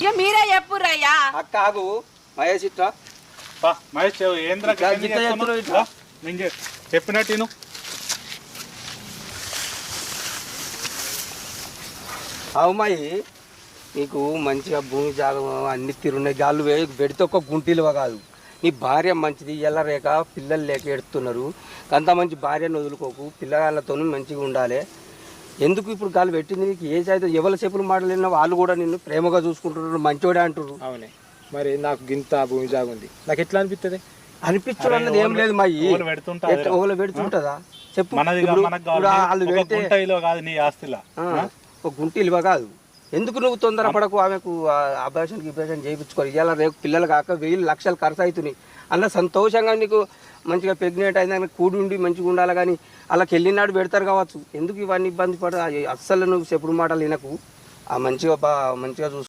ఇక మీరే చెప్పురయ్యా. అక్క ఆగు మహేష్ ఇట్లా మహేష్ ఏంద్ర చెప్పినట్టు నేను అవుమాయి నీకు మంచిగా భూమి జాగం అన్ని తిరున్నాయి గాళ్ళు పెడితే ఒక గుంటిలువ కాదు. నీ భార్య మంచిది ఎలా రేక పిల్లలు లేక ఎడుతున్నారు. అంత మంచి భార్యను వదులుకోకు, పిల్లగాళ్ళతో మంచిగా ఉండాలి. ఎందుకు ఇప్పుడు గాలు పెట్టింది నీకు ఏ అయితే ఎవరి చెప్పులు మాటలు వాళ్ళు కూడా నిన్ను ప్రేమగా చూసుకుంటున్నారు, మంచోడే అంటున్నారు. అవునే మరి నాకు గింత భూమి జాగా ఉంది, నాకు ఎట్లా అనిపిస్తుంది? అనిపించడం అన్నది ఏం లేదు మా ఓలో పెడుతుంటదా చెప్పు. వాళ్ళు పెడితే ఒక గుంటిలువ కాదు. ఎందుకు నువ్వు తొందరపడకు, ఆమెకు ఆపరేషన్ చేయించుకోవాలి. ఇవాళ రేపు పిల్లలు కాక 1000 లక్షలు ఖర్చు అవుతున్నాయి. అలా సంతోషంగా నీకు మంచిగా ప్రెగ్నెంట్ అయిందని కూడి ఉండి మంచిగా ఉండాలి. కానీ అలాకి వెళ్ళినాడు పెడతారు కావచ్చు. ఎందుకు ఇవన్నీ ఇబ్బంది పడ అస్సలు నువ్వు చెప్పుడు మాటలు వినకు. మంచిగా చూసుకో.